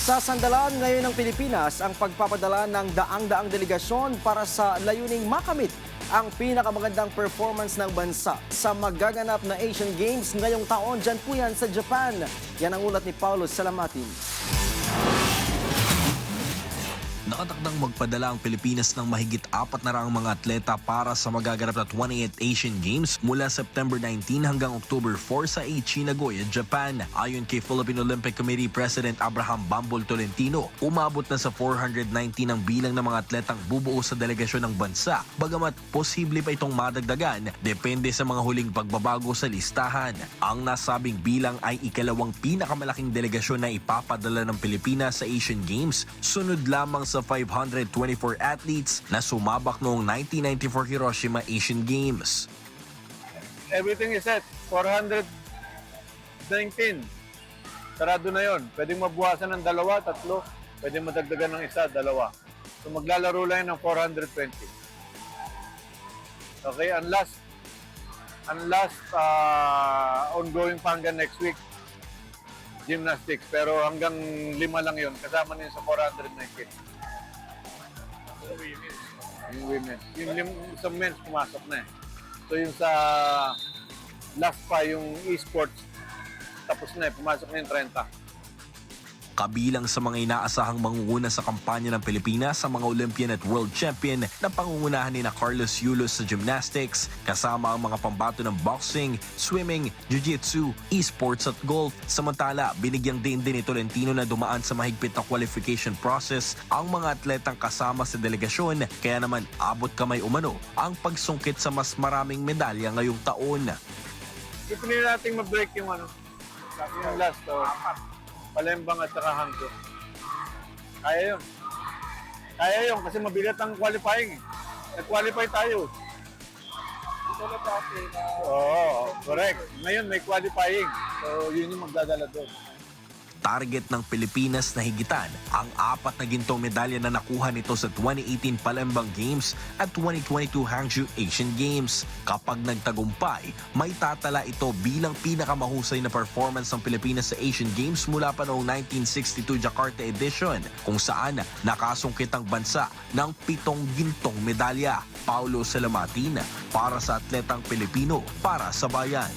Sasandalan ngayon ng Pilipinas ang pagpapadala ng daang-daang delegasyon para sa layuning makamit ang pinakamagandang performance ng bansa sa magaganap na Asian Games ngayong taon. Dyan po yan sa Japan. Yan ang ulat ni Paulo Salamatin. Nakatakdang magpadala ang Pilipinas ng mahigit 400 mga atleta para sa magaganap na 28th Asian Games mula September 19 hanggang October 4 sa Aichi, Nagoya, Japan. Ayon kay Philippine Olympic Committee President Abraham Bambol Tolentino, umabot na sa 419 ang bilang ng mga atletang bubuo sa delegasyon ng bansa. Bagamat posible pa itong madagdagan, depende sa mga huling pagbabago sa listahan. Ang nasabing bilang ay ikalawang pinakamalaking delegasyon na ipapadala ng Pilipinas sa Asian Games, sunod lamang sa 524 athletes na sumabak noong 1994 Hiroshima Asian Games. Everything is set. 419. Sarado na yon. Pwedeng mabuhasan ng 2, 3. Pwedeng madagdagan ng 1, 2. So maglalaro lang ng 420. Okay, unless ongoing pa hanggang next week, gymnastics. Pero hanggang 5 lang yon. Kasama na yun sa 419. Yung women. Yung sa men's pumasok na eh. So yung sa last pa, yung esports, tapos na eh. Pumasok na yung 30. Kabilang sa mga inaasahang mangunguna sa kampanya ng Pilipinas sa mga Olympian at World Champion na pangungunahan ni Carlos Yulos sa gymnastics, kasama ang mga pambato ng boxing, swimming, jiu-jitsu, esports at golf. Samantala, binigyang din ni Tolentino na dumaan sa mahigpit na qualification process ang mga atletang kasama sa delegasyon, kaya naman abot kamay umano ang pagsungkit sa mas maraming medalya ngayong taon. Ipinili natin ma-break yung yung last. Palembang at saka Hangzhou. Kaya yun kasi mabigat ang qualifying. Nag-qualify tayo. Oo, correct. Ngayon may qualifying. So yun yung magdadala doon. Target ng Pilipinas na higitan ang 4 na gintong medalya na nakuha nito sa 2018 Palembang Games at 2022 Hangzhou Asian Games. Kapag nagtagumpay, may tatala ito bilang pinakamahusay na performance ng Pilipinas sa Asian Games mula pa noong 1962 Jakarta edition, kung saan nakasungkit ang bansa ng 7 gintong medalya. Paulo Salamatin para sa Atletang Pilipino para sa Bayan.